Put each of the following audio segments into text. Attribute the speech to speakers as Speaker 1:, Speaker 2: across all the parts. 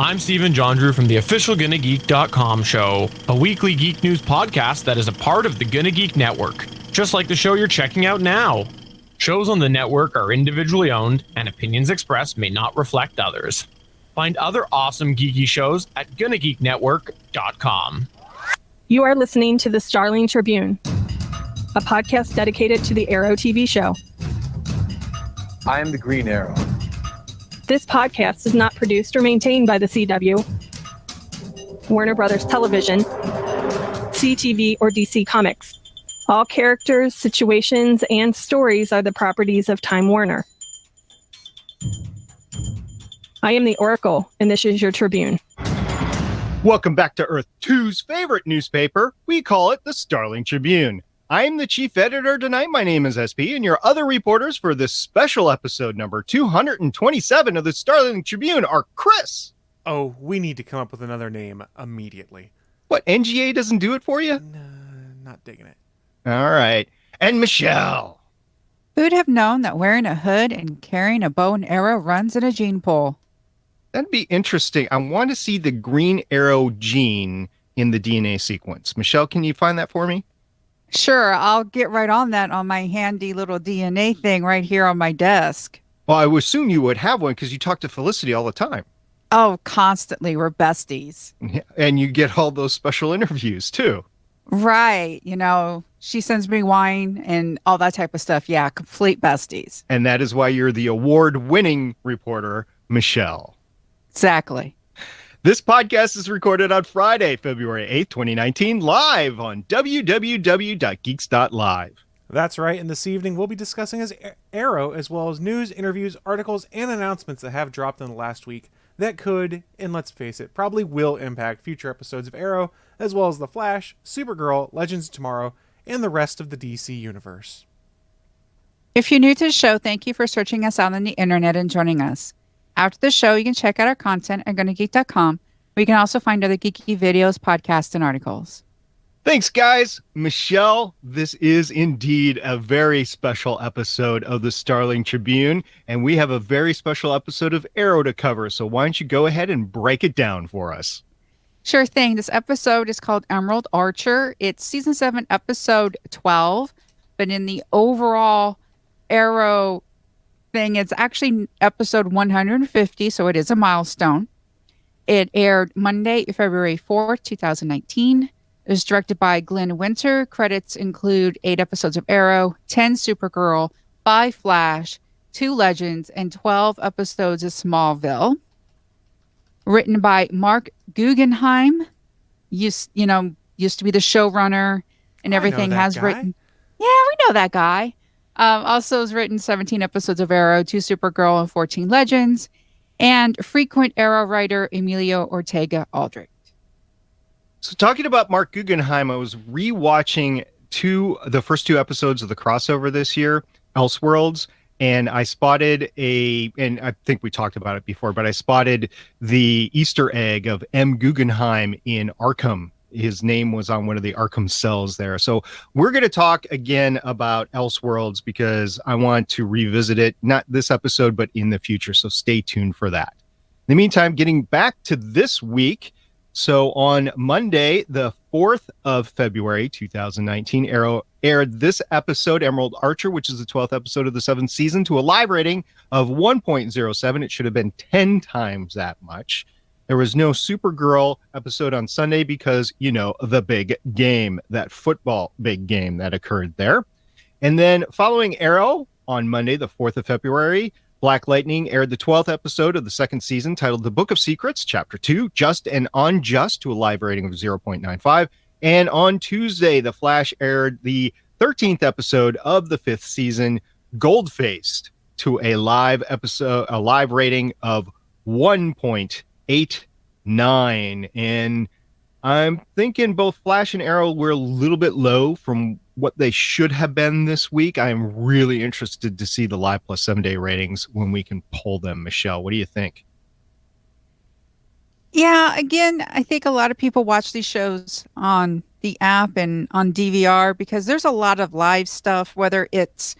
Speaker 1: I'm Stephen John Drew from the official GonnaGeek.com show, a weekly geek news podcast that is a part of the Gonna Geek Network, just like the show you're checking out now. Shows on the network are individually owned, and opinions expressed may not reflect others. Find other awesome geeky shows at GonnaGeekNetwork.com.
Speaker 2: You are listening to the Starling Tribune, a podcast dedicated to the Arrow TV show.
Speaker 3: I am the Green Arrow.
Speaker 2: This podcast is not produced or maintained by the CW, Warner Brothers Television, CTV, or DC Comics. All characters, situations, and stories are the properties of Time Warner. I am the Oracle, and this is your Tribune.
Speaker 4: Welcome back to Earth 2's favorite newspaper. We call it the Starling Tribune. I'm the chief editor tonight. My name is SP, and your other reporters for this special episode number 227 of the Starling Tribune are Chris.
Speaker 5: Oh, we need to come up with another name immediately.
Speaker 4: What, NGA doesn't do it for you?
Speaker 5: No, not digging it.
Speaker 4: All right. And Michelle.
Speaker 6: Who'd have known that wearing a hood and carrying a bow and arrow runs in a gene pool?
Speaker 4: That'd be interesting. I want to see the Green Arrow gene in the DNA sequence. Michelle, can you find that for me?
Speaker 6: Sure, I'll get right on that on my handy little DNA thing right here on my desk.
Speaker 4: Well, I would assume you would have one because you talk to Felicity all the time.
Speaker 6: Oh, constantly. We're besties.
Speaker 4: And you get all those special interviews, too.
Speaker 6: Right. You know, she sends me wine and all that type of stuff. Yeah, complete besties.
Speaker 4: And that is why you're the award-winning reporter, Michelle.
Speaker 6: Exactly.
Speaker 4: This podcast is recorded on Friday, February 8th, 2019, live on www.geeks.live.
Speaker 5: That's right, and this evening we'll be discussing Arrow, as well as news, interviews, articles, and announcements that have dropped in the last week that could, and let's face it, probably will impact future episodes of Arrow, as well as The Flash, Supergirl, Legends of Tomorrow, and the rest of the DC universe.
Speaker 6: If you're new to the show, thank you for searching us out on the internet and joining us. After the show, you can check out our content at GonnaGeek.com, where you can also find other geeky videos, podcasts, and articles.
Speaker 4: Thanks, guys. Michelle, this is indeed a very special episode of the Starling Tribune, and we have a very special episode of Arrow to cover, so why don't you go ahead and break it down for us?
Speaker 6: Sure thing. This episode is called Emerald Archer. It's season 7, episode 12, but in the overall Arrow thing, it's actually episode 150, so it is a milestone. It aired Monday, February 4th, 2019. It was directed by Glenn Winter. Credits include 8 episodes of Arrow, 10 Supergirl, 5 Flash, 2 Legends, and 12 episodes of Smallville. Written by Mark Guggenheim, used to be the showrunner and everything. Written. Yeah, we know that guy. Also has written 17 episodes of Arrow, 2 Supergirl, and 14 Legends, and frequent Arrow writer Emilio Ortega-Aldrich.
Speaker 4: So talking about Mark Guggenheim, I was rewatching the first 2 episodes of the crossover this year, Elseworlds, and I spotted and I think we talked about it before, but I spotted the Easter egg of M. Guggenheim in Arkham. His name was on one of the Arkham cells there. So we're going to talk again about Elseworlds because I want to revisit it, not this episode, but in the future. So stay tuned for that. In the meantime, getting back to this week. So on Monday, the 4th of February, 2019, Arrow aired this episode, Emerald Archer, which is the 12th episode of the 7th season, to a live rating of 1.07. It should have been 10 times that much. There was no Supergirl episode on Sunday because, the big game, that football big game that occurred there. And then following Arrow on Monday, the 4th of February, Black Lightning aired the 12th episode of the 2nd season titled The Book of Secrets, Chapter 2, Just and Unjust, to a live rating of 0.95. And on Tuesday, The Flash aired the 13th episode of the 5th season, Gold-Faced, to a live rating of 1.89. And I'm thinking both Flash and Arrow were a little bit low from what they should have been this week. I am really interested to see the Live Plus 7-day ratings when we can pull them. Michelle, what do you think?
Speaker 6: Yeah, again, I think a lot of people watch these shows on the app and on DVR because there's a lot of live stuff, whether it's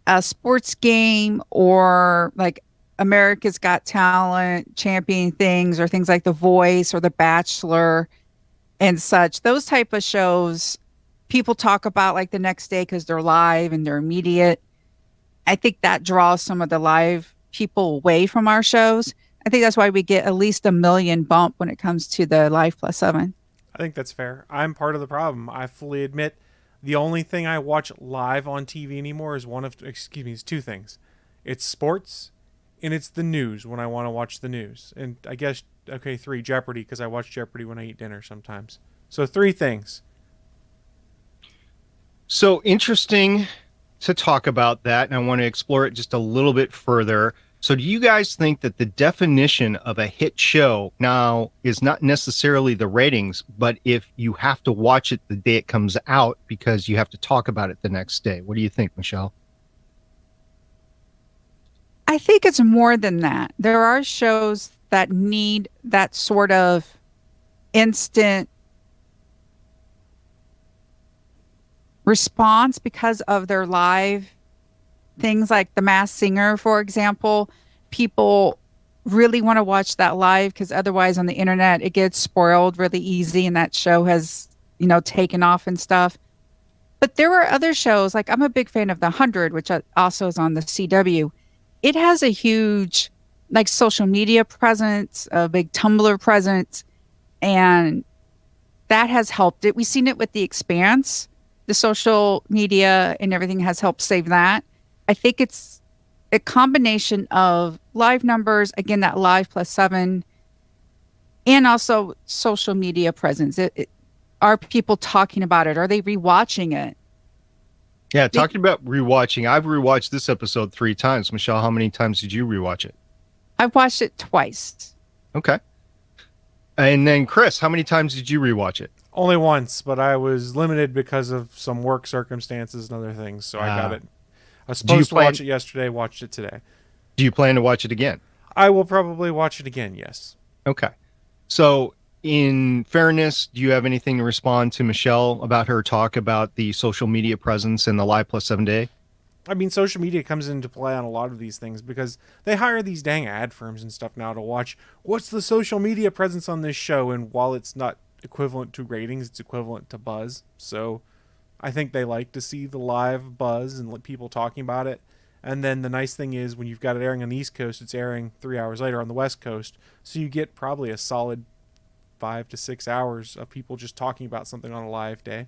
Speaker 6: a sports game or like America's Got Talent, champion things, or things like The Voice or The Bachelor and such. Those type of shows people talk about like the next day because they're live and they're immediate. I think that draws some of the live people away from our shows. I think that's why we get at least 1 million bump when it comes to the Live Plus 7.
Speaker 5: I think that's fair. I'm part of the problem. I fully admit the only thing I watch live on TV anymore is it's two things. It's sports and it's the news when I want to watch the news. And I guess, okay, 3, Jeopardy, because I watch Jeopardy when I eat dinner sometimes. So 3 things.
Speaker 4: So interesting to talk about that, and I want to explore it just a little bit further. So do you guys think that the definition of a hit show now is not necessarily the ratings, but if you have to watch it the day it comes out because you have to talk about it the next day? What do you think, Michelle?
Speaker 6: I think it's more than that. There are shows that need that sort of instant response because of their live things, like The Masked Singer, for example. People really want to watch that live because otherwise on the internet it gets spoiled really easy, and that show has, taken off and stuff. But there were other shows, like I'm a big fan of The 100, which also is on the CW. It has a huge like social media presence, a big Tumblr presence, and that has helped it. We've seen it with The Expanse. The social media and everything has helped save that. I think it's a combination of live numbers, again, that Live Plus 7, and also social media presence. Are people talking about it? Are they rewatching it?
Speaker 4: Yeah, talking about rewatching, I've rewatched this episode 3 times. Michelle, how many times did you rewatch it?
Speaker 6: I've watched it twice.
Speaker 4: Okay. And then Chris, how many times did you rewatch it?
Speaker 5: Only once, but I was limited because of some work circumstances and other things, so I got it. I was supposed to watch it yesterday, watched it today.
Speaker 4: Do you plan to watch it again?
Speaker 5: I will probably watch it again, yes.
Speaker 4: Okay. So, in fairness, do you have anything to respond to Michelle about her talk about the social media presence and the Live Plus 7 day?
Speaker 5: I mean, social media comes into play on a lot of these things because they hire these dang ad firms and stuff now to watch what's the social media presence on this show, and while it's not equivalent to ratings, it's equivalent to buzz. So I think they like to see the live buzz and people talking about it. And then the nice thing is when you've got it airing on the East Coast, it's airing 3 hours later on the West Coast. So you get probably a solid 5 to 6 hours of people just talking about something on a live day.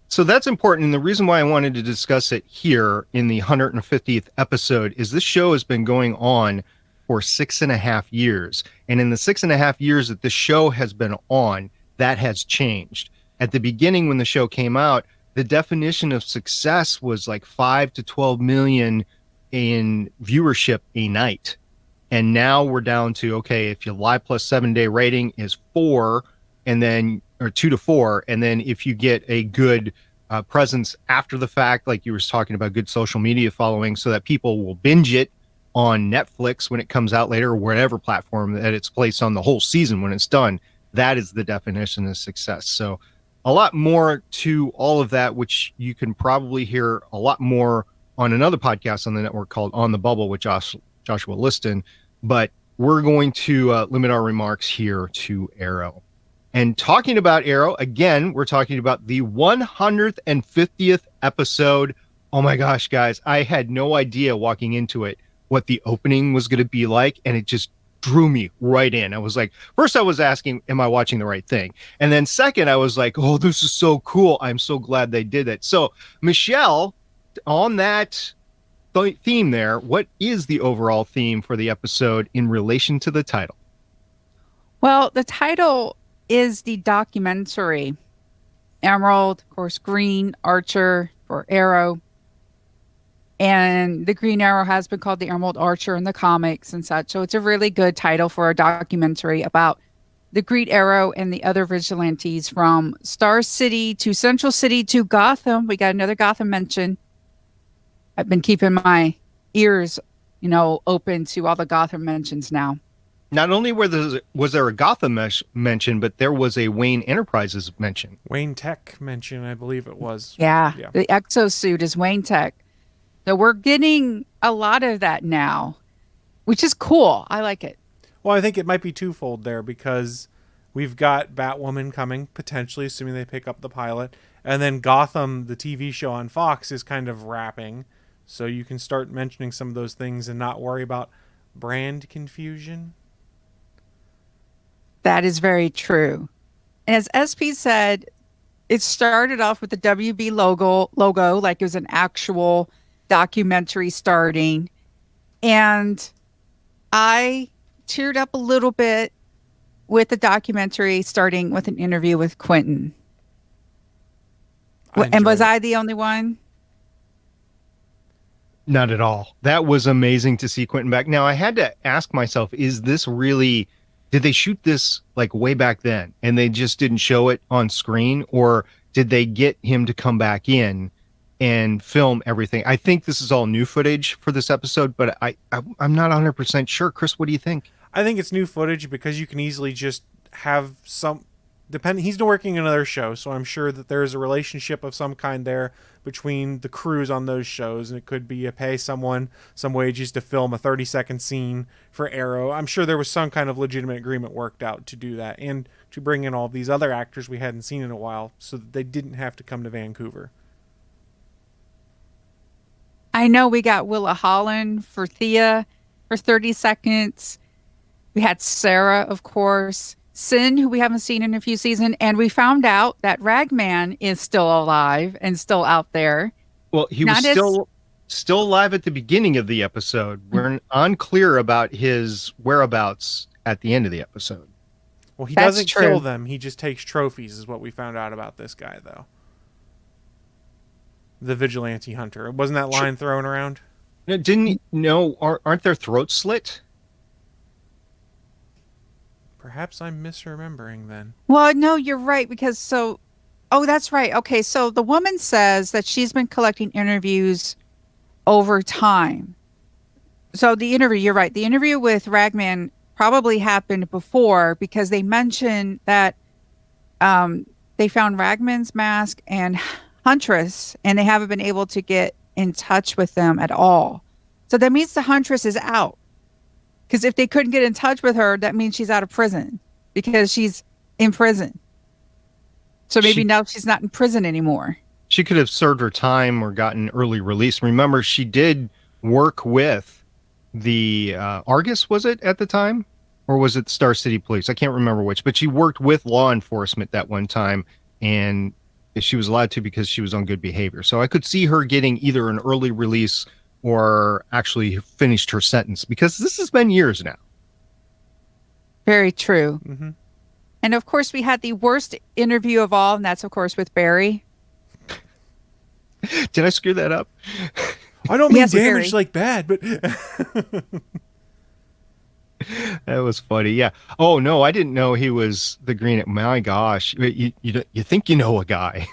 Speaker 4: So that's important. And the reason why I wanted to discuss it here in the 150th episode is this show has been going on for 6.5 years. And in the 6.5 years that this show has been on, that has changed. At the beginning, when the show came out, the definition of success was like 5 to 12 million in viewership a night. And now we're down to, okay, if your Live Plus 7 day rating is 4, and then, or 2 to 4, and then if you get a good presence after the fact, like you were talking about, good social media following, so that people will binge it on Netflix when it comes out later, or whatever platform that it's placed on the whole season when it's done, that is the definition of success. So a lot more to all of that, which you can probably hear a lot more on another podcast on the network called On the Bubble with Joshua Liston. But we're going to limit our remarks here to Arrow. And talking about Arrow, again, we're talking about the 150th episode. Oh my gosh, guys, I had no idea walking into it what the opening was going to be like, and it just drew me right in. I was like, first I was asking, am I watching the right thing? And then second, I was like, oh, this is so cool. I'm so glad they did it. So Michelle, on that theme there, what is the overall theme for the episode in relation to the title?
Speaker 6: Well, the title is the documentary. Emerald, of course, Green, Archer for Arrow. And the Green Arrow has been called the Emerald Archer in the comics and such. So it's a really good title for a documentary about the Green Arrow and the other vigilantes from Star City to Central City to Gotham. We got another Gotham mention. I've been keeping my ears, open to all the Gotham mentions now.
Speaker 4: Not only was there a Gotham mention, but there was a Wayne Enterprises mention.
Speaker 5: Wayne Tech mention, I believe it was.
Speaker 6: Yeah. The exosuit is Wayne Tech. So we're getting a lot of that now, which is cool. I like it.
Speaker 5: Well, I think it might be twofold there because we've got Batwoman coming, potentially, assuming they pick up the pilot. And then Gotham, the TV show on Fox, is kind of wrapping. So you can start mentioning some of those things and not worry about brand confusion.
Speaker 6: That is very true. And as SP said, it started off with the WB logo, like it was an actual documentary starting. And I teared up a little bit with the documentary starting with an interview with Quentin. And was I the only one?
Speaker 4: Not at all. That was amazing to see Quentin back. Now, I had to ask myself, is this really, did they shoot this like way back then and they just didn't show it on screen, or did they get him to come back in and film everything? I think this is all new footage for this episode, but I'm not 100% sure. Chris, what do you think?
Speaker 5: I think it's new footage because you can easily just have he's working another show, so I'm sure that there's a relationship of some kind there between the crews on those shows, and it could be pay someone some wages to film a 30-second scene for Arrow. I'm sure there was some kind of legitimate agreement worked out to do that, and to bring in all these other actors we hadn't seen in a while so that they didn't have to come to Vancouver.
Speaker 6: I know we got Willa Holland for Thea for 30 seconds. We had Sarah, of course. Sin, who we haven't seen in a few seasons, and we found out that Ragman is still alive and still out there.
Speaker 4: Well, he was still alive at the beginning of the episode. We're unclear about his whereabouts at the end of the episode.
Speaker 5: Well, he
Speaker 6: That's
Speaker 5: doesn't
Speaker 6: true.
Speaker 5: kill them. He just takes trophies, is what we found out about this guy, though. The vigilante hunter. Wasn't that line thrown around?
Speaker 4: No, aren't their throats slit?
Speaker 5: Perhaps I'm misremembering then.
Speaker 6: Well, no, you're right, because that's right. Okay, so the woman says that she's been collecting interviews over time. So you're right. The interview with Ragman probably happened before because they mentioned that they found Ragman's mask and Huntress, and they haven't been able to get in touch with them at all. So that means the Huntress is out. Because if they couldn't get in touch with her, that means she's out of prison because she's in prison. So maybe now she's not in prison anymore.
Speaker 4: She could have served her time or gotten early release. Remember, she did work with the Argus, was it at the time? Or was it Star City Police? I can't remember which, but she worked with law enforcement that one time, and she was allowed to because she was on good behavior. So I could see her getting either an early release or actually finished her sentence, because this has been years now.
Speaker 6: Very true.
Speaker 5: Mm-hmm.
Speaker 6: And of course, we had the worst interview of all, and that's, of course, with Barry.
Speaker 4: Did I screw that up?
Speaker 5: I don't mean
Speaker 6: Yes,
Speaker 5: damage
Speaker 6: Barry.
Speaker 5: like bad, but...
Speaker 4: That was funny. Yeah. Oh, no, I didn't know he was the Green. My gosh. You think you know a guy.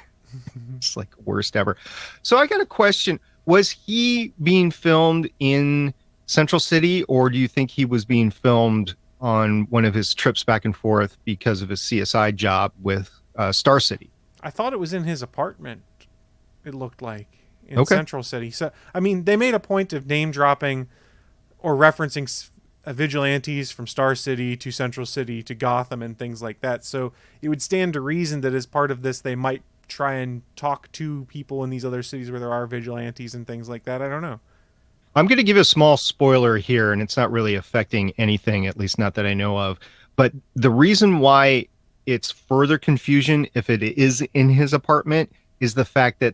Speaker 4: It's like worst ever. So I got a question. Was he being filmed in Central City, or do you think he was being filmed on one of his trips back and forth because of his CSI job with Star City?
Speaker 5: I thought it was in his apartment, it looked like, in Central City. So, I mean, they made a point of name-dropping or referencing vigilantes from Star City to Central City to Gotham and things like that. So it would stand to reason that as part of this, they might try and talk to people in these other cities where there are vigilantes and things like that. I don't know.
Speaker 4: I'm going to give a small spoiler here, and it's not really affecting anything, at least not that I know of. But the reason why it's further confusion, if it is in his apartment, is the fact that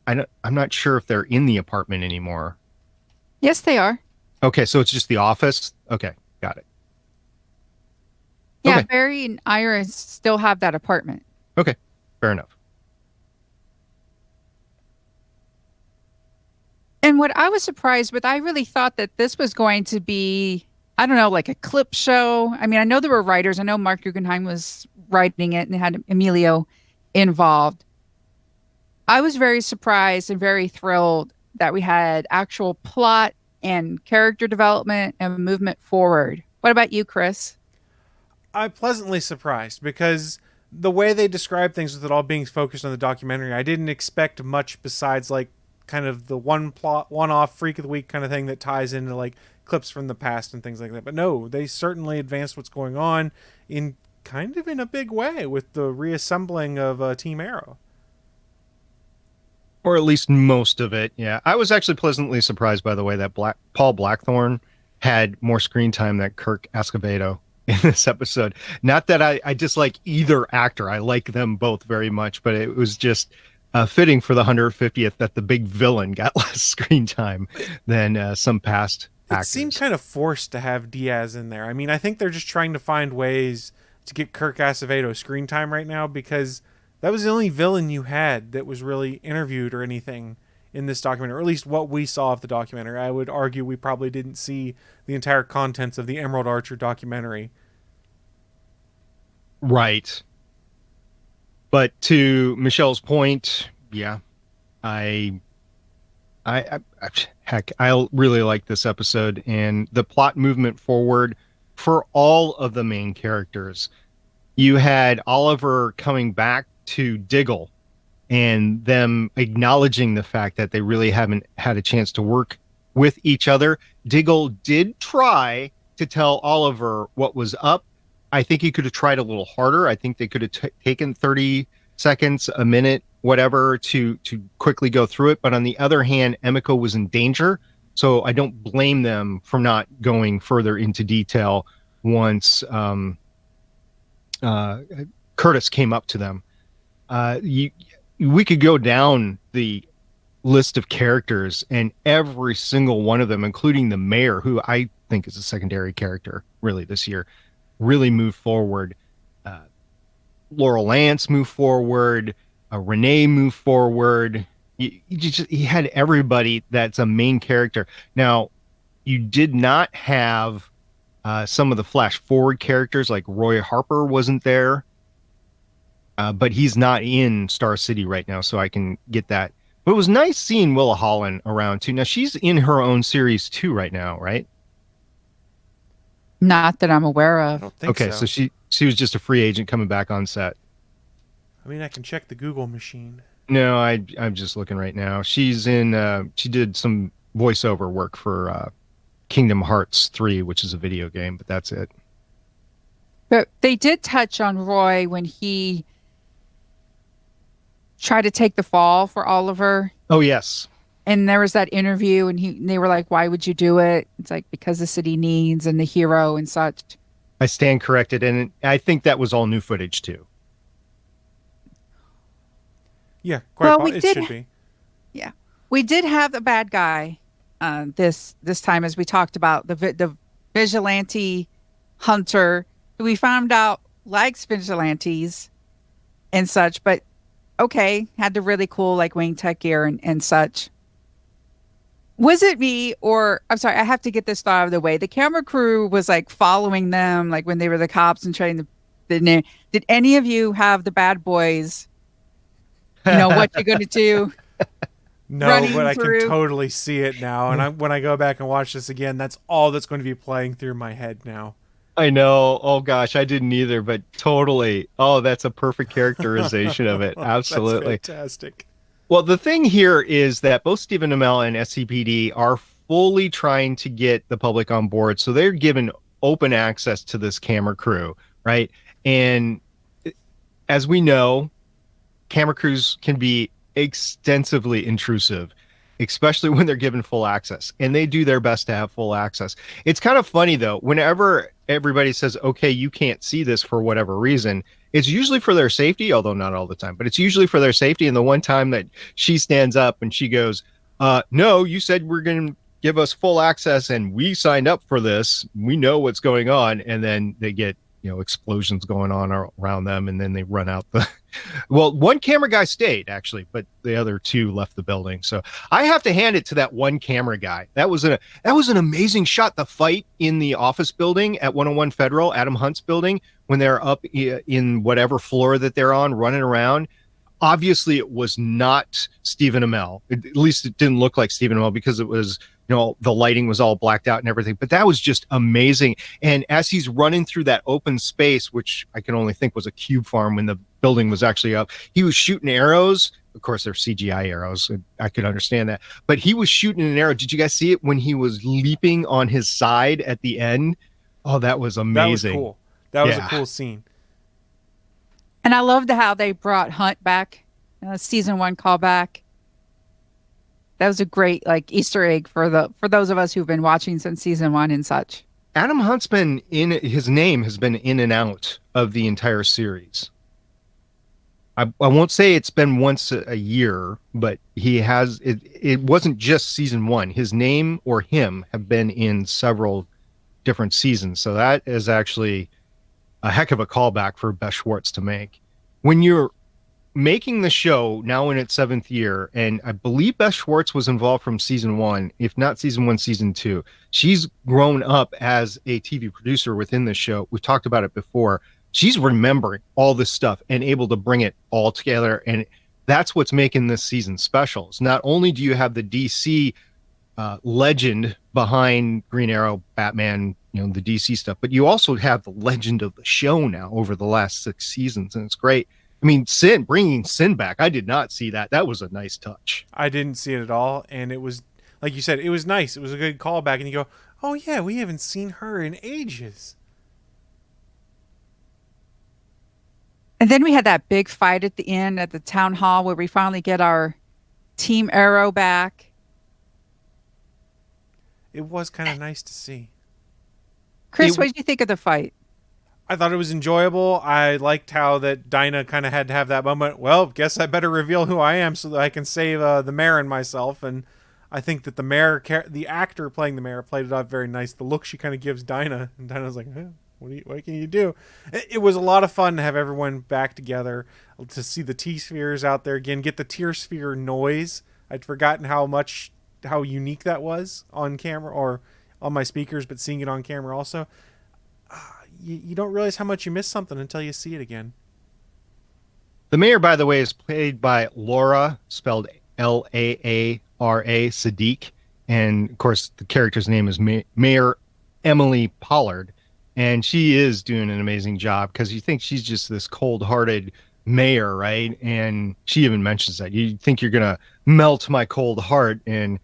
Speaker 4: I'm not sure if they're in the apartment anymore.
Speaker 6: Yes, they are.
Speaker 4: Okay, so it's just the office? Okay, got it.
Speaker 6: Yeah,
Speaker 4: Okay.
Speaker 6: Barry and Iris still have that apartment.
Speaker 4: Okay, fair enough.
Speaker 6: And what I was surprised with, I really thought that this was going to be, I don't know, like a clip show. I mean, I know there were writers. I know Mark Guggenheim was writing it and had Emilio involved. I was very surprised and very thrilled that we had actual plot and character development and movement forward. What about you, Chris?
Speaker 5: I'm pleasantly surprised because the way they describe things with it all being focused on the documentary, I didn't expect much besides like kind of the one-off freak of the week kind of thing that ties into like clips from the past and things like that. But no, they certainly advanced what's going on in kind of in a big way with the reassembling of Team Arrow.
Speaker 4: Or at least most of it. Yeah. I was actually pleasantly surprised by the way that Paul Blackthorne had more screen time than Kirk Escobedo in this episode. Not that I dislike either actor. I like them both very much, but it was just fitting for the 150th that the big villain got less screen time than some past actors.
Speaker 5: It seemed kind of forced to have Diaz in there. I mean, I think they're just trying to find ways to get Kirk Acevedo screen time right now, because that was the only villain you had that was really interviewed or anything in this documentary, or at least what we saw of the documentary. I would argue we probably didn't see the entire contents of the Emerald Archer documentary.
Speaker 4: Right. But to Michelle's point, yeah, I really like this episode and the plot movement forward for all of the main characters. You had Oliver coming back to Diggle and them acknowledging the fact that they really haven't had a chance to work with each other. Diggle did try to tell Oliver what was up. I think he could have tried a little harder. I think they could have taken 30 seconds, a minute, whatever, to quickly go through it. But on the other hand, Emiko was in danger. So I don't blame them for not going further into detail once Curtis came up to them. We could go down the list of characters and every single one of them, including the mayor, who I think is a secondary character really this year, really moved forward. Laurel Lance moved forward. Renee moved forward. He had everybody that's a main character. Now, you did not have some of the flash forward characters, like Roy Harper wasn't there. But he's not in Star City right now, so I can get that. But it was nice seeing Willa Holland around too. Now she's in her own series too right now, right?
Speaker 6: Not that I'm aware
Speaker 5: I
Speaker 6: of.
Speaker 5: don't think
Speaker 4: Okay, so she was just a free agent coming back on set.
Speaker 5: I mean, I can check the Google machine.
Speaker 4: No, I'm just looking right now. She's in. She did some voiceover work for Kingdom Hearts 3, which is a video game, but that's it.
Speaker 6: But they did touch on Roy when he tried to take the fall for Oliver.
Speaker 4: Oh yes.
Speaker 6: And there was that interview, and they were like, "Why would you do it?" It's like, because the city needs and the hero and such.
Speaker 4: I stand corrected, and I think that was all new footage too.
Speaker 5: Yeah, quite
Speaker 6: Well,
Speaker 5: it should be.
Speaker 6: Yeah, we did have a bad guy this time, as we talked about the vigilante hunter, who we found out likes vigilantes and such, but okay, had the really cool like wing tech gear and such. Was it me, or I'm sorry, I have to get this thought out of the way. The camera crew was like following them, like when they were the cops and trying to. Did any of you have the bad boys? You know what you're going to do?
Speaker 5: No, but I can totally see it now. And when I go back and watch this again, that's all that's going to be playing through my head now.
Speaker 4: I know. Oh gosh, I didn't either, but totally. Oh, that's a perfect characterization of it. Absolutely.
Speaker 5: That's fantastic.
Speaker 4: Well, the thing here is that both Stephen Amell and SCPD are fully trying to get the public on board. So they're given open access to this camera crew, right? And as we know, camera crews can be extensively intrusive, especially when they're given full access, and they do their best to have full access. It's kind of funny though, whenever everybody says, okay, you can't see this for whatever reason, it's usually for their safety, although not all the time, but it's usually for their safety. And the one time that she stands up and she goes, no, you said we're going to give us full access and we signed up for this. We know what's going on. And then they get, explosions going on around them, and then they run out well, one camera guy stayed actually, but the other two left the building. So I have to hand it to that one camera guy. That was an amazing shot. The fight in the office building at 101 Federal, Adam Hunt's building, when they're up in whatever floor that they're on, running around. Obviously, it was not Stephen Amell. At least it didn't look like Stephen Amell, because it was, the lighting was all blacked out and everything. But that was just amazing. And as he's running through that open space, which I can only think was a cube farm when the building was actually up, he was shooting arrows of course, they're CGI arrows. I could understand that. But he was shooting an arrow. Did you guys see it when he was leaping on his side at the end? Oh, that was amazing.
Speaker 5: That was cool. That was a
Speaker 4: Yeah.
Speaker 5: cool scene.
Speaker 6: And I loved how they brought Hunt back, season 1 callback. That was a great Easter egg for those of us who've been watching since season 1 and such.
Speaker 4: Adam Hunt's been his name has been in and out of the entire series. I won't say it's been once a year, but he has. It wasn't just season 1. His name or him have been in several different seasons. So that is actually a heck of a callback for Beth Schwartz to make. When you're making the show now in its 7th year, and I believe Beth Schwartz was involved from season 1, if not season 1, season 2. She's grown up as a TV producer within the show. We've talked about it before. She's remembering all this stuff and able to bring it all together. And that's what's making this season special. So not only do you have the DC legend behind Green Arrow, Batman, the DC stuff, but you also have the legend of the show now over the last 6 seasons. And it's great. I mean, bringing Sin back, I did not see that. That was a nice touch.
Speaker 5: I didn't see it at all. And it was, like you said, it was nice. It was a good callback. And you go, oh yeah, we haven't seen her in ages.
Speaker 6: And then we had that big fight at the end at the town hall where we finally get our Team Arrow back.
Speaker 5: It was kind of nice to see.
Speaker 6: Chris, what did you think of the fight?
Speaker 5: I thought it was enjoyable. I liked how that Dinah kind of had to have that moment. Well, guess I better reveal who I am so that I can save the mayor and myself. And I think that the actor playing the mayor, played it off very nice. The look she kind of gives Dinah, and Dinah's like, what can you do? It was a lot of fun to have everyone back together, to see the T-spheres out there again, get the tear-sphere noise. I'd forgotten how unique that was on camera or on my speakers, but seeing it on camera also. You don't realize how much you miss something until you see it again.
Speaker 4: The mayor, by the way, is played by Laura, spelled Laara, Sadiq. And, of course, the character's name is Mayor Emily Pollard. And she is doing an amazing job because you think she's just this cold-hearted mayor, right? And she even mentions that. You think you're going to melt my cold heart. And,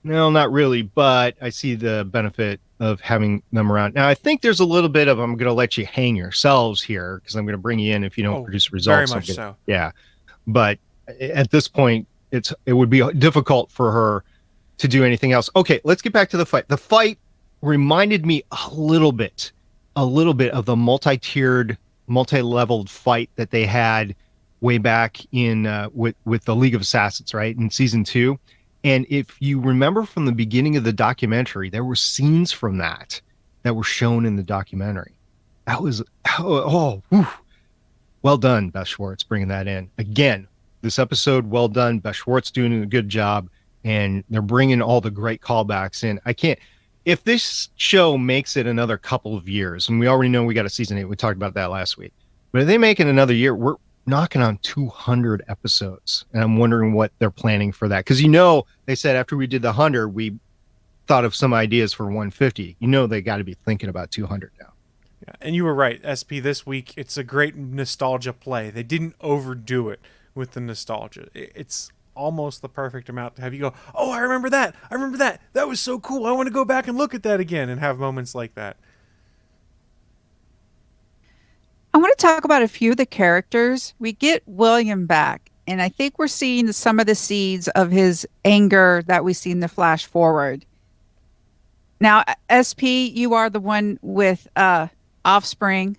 Speaker 4: no, not really. But I see the benefit of having them around. Now, I think there's a little bit of, I'm going to let you hang yourselves here because I'm going to bring you in if you don't produce results.
Speaker 5: Very much so.
Speaker 4: Yeah. But at this point, it would be difficult for her to do anything else. Okay, let's get back to the fight. The fight reminded me a little bit of the multi-tiered, multi-leveled fight that they had way back in with the League of Assassins, right? In season 2. And if you remember from the beginning of the documentary, there were scenes from that were shown in the documentary. That was, well done, Beth Schwartz, bringing that in. Again, this episode, well done. Beth Schwartz doing a good job, and they're bringing all the great callbacks in. If this show makes it another couple of years, and we already know we got a season 8, we talked about that last week, but if they make it another year, we're knocking on 200 episodes. And I'm wondering what they're planning for that. Because they said after we did the 100, we thought of some ideas for 150. They got to be thinking about 200 now.
Speaker 5: Yeah, and you were right, SP. This week, it's a great nostalgia play. They didn't overdo it with the nostalgia. It's almost the perfect amount to have you go, oh, I remember that. That was so cool. I want to go back and look at that again and have moments like that.
Speaker 6: I want to talk about a few of the characters. We get William back, and I think we're seeing some of the seeds of his anger that we see in the flash forward. Now, SP, you are the one with offspring.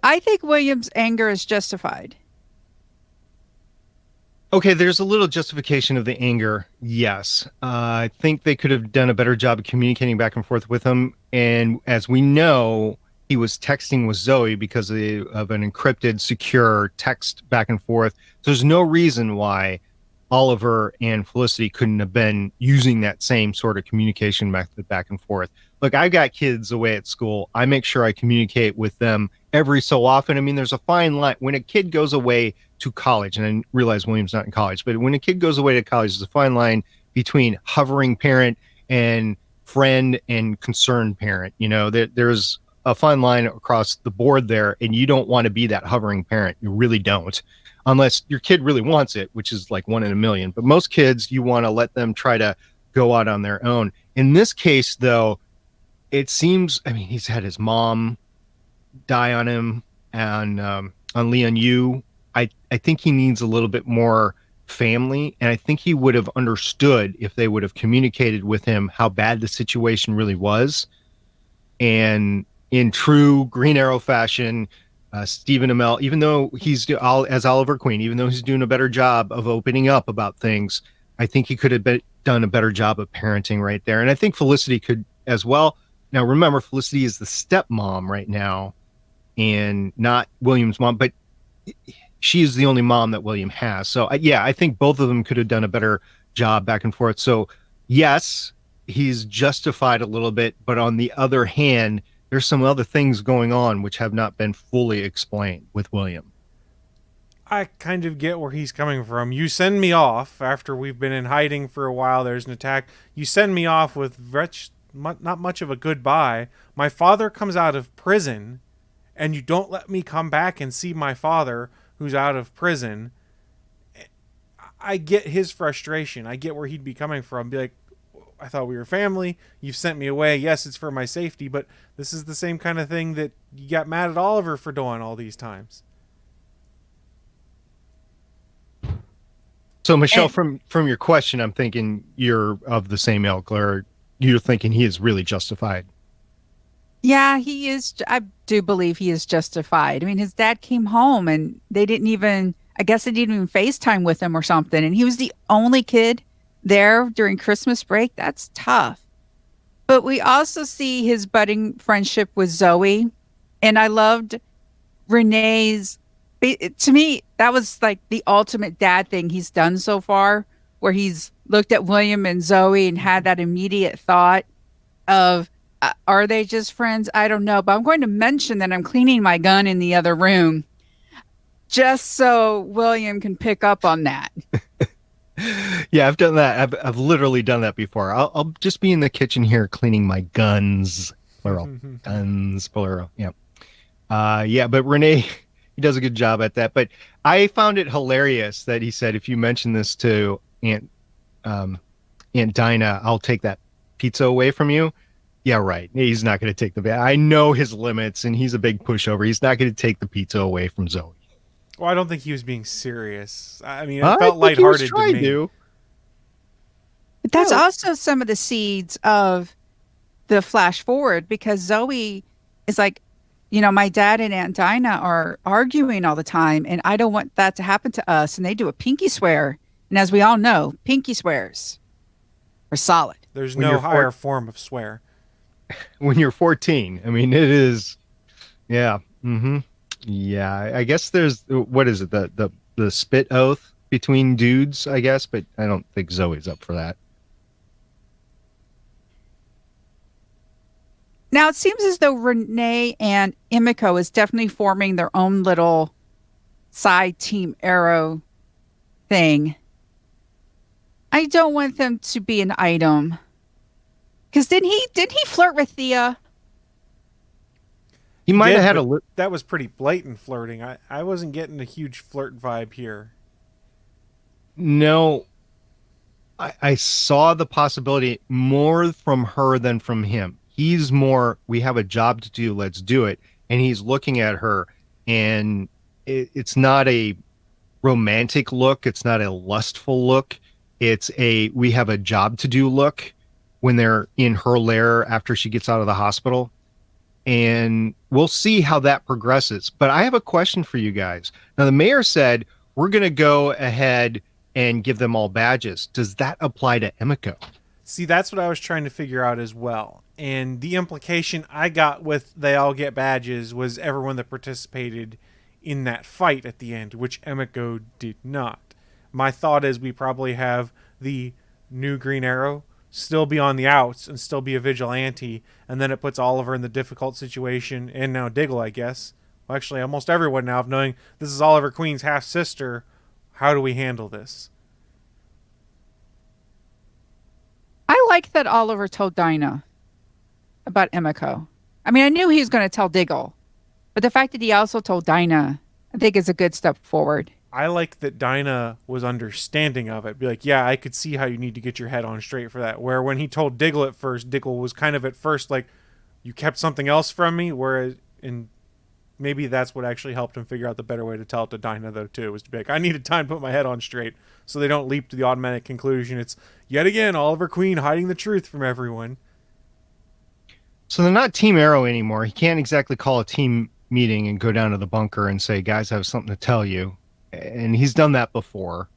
Speaker 6: I think William's anger is justified.
Speaker 4: Okay, there's a little justification of the anger, yes. I think they could have done a better job of communicating back and forth with him. And as we know, he was texting with Zoe because of an encrypted, secure text back and forth. So there's no reason why Oliver and Felicity couldn't have been using that same sort of communication method back and forth. Look, I've got kids away at school. I make sure I communicate with them every so often. I mean, there's a fine line. When a kid goes away to college, and I realize William's not in college, but when a kid goes away to college, there's a fine line between hovering parent and friend and concerned parent. There's a fine line across the board there, and you don't want to be that hovering parent. You really don't. unless your kid really wants it, which is like 1 in a million. But most kids, you want to let them try to go out on their own. In this case, though, it seems, I mean, he's had his mom die on him and on Leon Yu. I think he needs a little bit more family, and I think he would have understood if they would have communicated with him how bad the situation really was. And in true Green Arrow fashion, Stephen Amell, even though he's as Oliver Queen, even though he's doing a better job of opening up about things, I think he could have done a better job of parenting right there. And I think Felicity could as well. Now, remember, Felicity is the stepmom right now and not William's mom, but she is the only mom that William has. So, yeah, I think both of them could have done a better job back and forth. So, yes, he's justified a little bit, but on the other hand, there's some other things going on which have not been fully explained with William.
Speaker 5: I kind of get where he's coming from. You send me off after we've been in hiding for a while. There's an attack. You send me off with not much of a goodbye. My father comes out of prison, and you don't let me come back and see my father who's out of prison. I get his frustration. I get where he'd be coming from. Be like, I thought we were family. You've sent me away. Yes, it's for my safety, but this is the same kind of thing that you got mad at Oliver for doing all these times.
Speaker 4: So, Michelle, from your question, I'm thinking you're of the same ilk, or you're thinking he is really justified.
Speaker 6: Yeah, he is. I do believe he is justified. I mean, his dad came home and I guess they didn't even FaceTime with him or something. And he was the only kid there during Christmas break. That's tough. But we also see his budding friendship with Zoe. And I loved Renee's. To me, that was like the ultimate dad thing he's done so far, where he's looked at William and Zoe and had that immediate thought of, are they just friends? I don't know. But I'm going to mention that I'm cleaning my gun in the other room just so William can pick up on that.
Speaker 4: Yeah, I've done that. I've literally done that before. I'll just be in the kitchen here cleaning my guns, plural. Guns, plural. Yeah. Yeah, but Renee, he does a good job at that. But I found it hilarious that he said, if you mention this to Aunt Dinah, I'll take that pizza away from you. Yeah, right. He's not going to take I know his limits, and he's a big pushover. He's not going to take the pizza away from Zoe.
Speaker 5: Well, I don't think he was being serious. I mean, it felt lighthearted to me.
Speaker 6: But that's also some of the seeds of the flash forward, because Zoe is like, my dad and Aunt Dinah are arguing all the time, and I don't want that to happen to us. And they do a pinky swear. And as we all know, pinky swears are solid.
Speaker 5: There's no higher form of swear.
Speaker 4: When you're 14, I mean, it is. Yeah. Mm-hmm. Yeah. I guess there's, what is it? The spit oath between dudes, I guess, but I don't think Zoe's up for that.
Speaker 6: Now, it seems as though Renee and Emiko is definitely forming their own little side Team Arrow thing. I don't want them to be an item. Because didn't he flirt with Thea?
Speaker 4: He might have had
Speaker 5: that was pretty blatant flirting. I wasn't getting a huge flirt vibe here.
Speaker 4: No. I saw the possibility more from her than from him. He's more, we have a job to do, let's do it. And he's looking at her, and it's not a romantic look. It's not a lustful look. It's we have a job to do look when they're in her lair after she gets out of the hospital. And we'll see how that progresses. But I have a question for you guys. Now, the mayor said, we're going to go ahead and give them all badges. Does that apply to Emiko?
Speaker 5: See, that's what I was trying to figure out as well. And the implication I got with they all get badges was everyone that participated in that fight at the end, which Emiko did not. My thought is we probably have the new Green Arrow still be on the outs and still be a vigilante, and then it puts Oliver in the difficult situation, and now Diggle, I guess. Well, actually, almost everyone now, of knowing this is Oliver Queen's half-sister. How do we handle this?
Speaker 6: I like that Oliver told Dinah about Emiko. I mean, I knew he was going to tell Diggle, but the fact that he also told Dinah, I think is a good step forward.
Speaker 5: I like that Dinah was understanding of it. Be like, yeah, I could see how you need to get your head on straight for that. Where when he told Diggle at first, Diggle was kind of at first like, you kept something else from me. Whereas, and maybe that's what actually helped him figure out the better way to tell it to Dinah, though, too, was to be like, I needed time to put my head on straight so they don't leap to the automatic conclusion. It's yet again Oliver Queen hiding the truth from everyone.
Speaker 4: So they're not Team Arrow anymore. He can't exactly call a team meeting and go down to the bunker and say, guys, I have something to tell you. And he's done that before.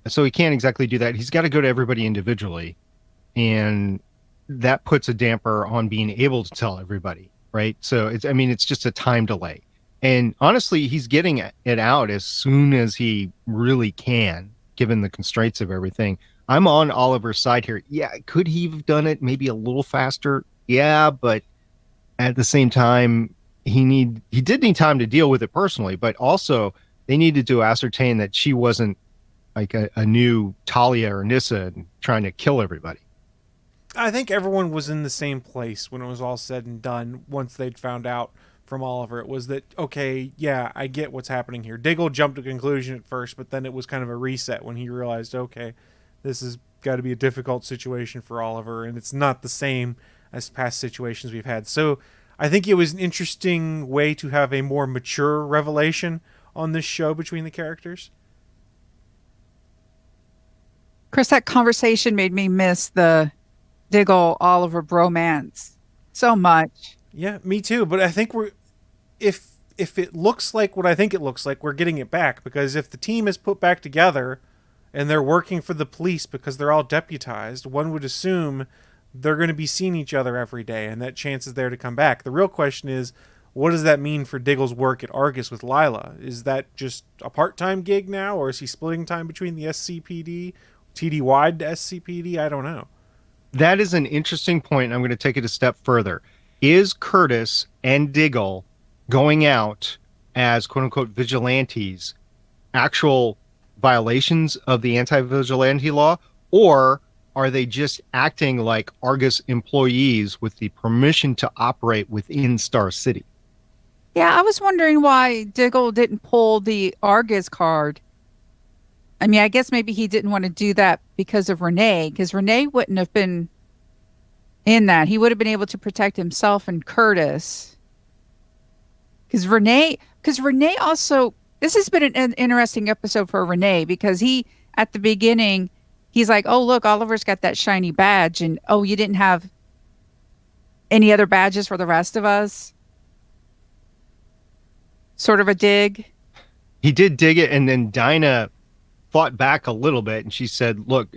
Speaker 4: So he can't exactly do that. He's got to go to everybody individually. And that puts a damper on being able to tell everybody, right? So it's just a time delay. And honestly, he's getting it out as soon as he really can, given the constraints of everything. I'm on Oliver's side here. Yeah, could he have done it maybe a little faster? Yeah, but at the same time, he did need time to deal with it personally, but also they needed to ascertain that she wasn't like a new Talia or Nissa and trying to kill everybody.
Speaker 5: I think everyone was in the same place when it was all said and done once they'd found out from Oliver. It was that, okay, yeah, I get what's happening here. Diggle jumped to a conclusion at first, but then it was kind of a reset when he realized, okay, this has got to be a difficult situation for Oliver, and it's not the same as past situations we've had. So I think it was an interesting way to have a more mature revelation on this show between the characters.
Speaker 6: Chris, that conversation made me miss the Diggle Oliver bromance so much.
Speaker 5: Yeah, me too. But I think if it looks like what I think it looks like, we're getting it back. Because if the team is put back together and they're working for the police because they're all deputized, one would assume they're going to be seeing each other every day, and that chance is there to come back. The real question is, what does that mean for Diggle's work at Argus with Lila? Is that just a part-time gig now, or is he splitting time between the SCPD, TD-wide to SCPD? I don't know.
Speaker 4: That is an interesting point. I'm going to take it a step further. Is Curtis and Diggle going out as quote-unquote vigilantes actual violations of the anti-vigilante law, or are they just acting like Argus employees with the permission to operate within Star City?
Speaker 6: Yeah, I was wondering why Diggle didn't pull the Argus card. I mean, I guess maybe he didn't want to do that because of Renee, because Renee wouldn't have been in that. He would have been able to protect himself and Curtis. Because Renee also, this has been an interesting episode for Renee, because he, at the beginning, he's like, oh, look, Oliver's got that shiny badge. And, oh, you didn't have any other badges for the rest of us? Sort of a dig.
Speaker 4: He did dig it, and then Dinah fought back a little bit, and she said, look,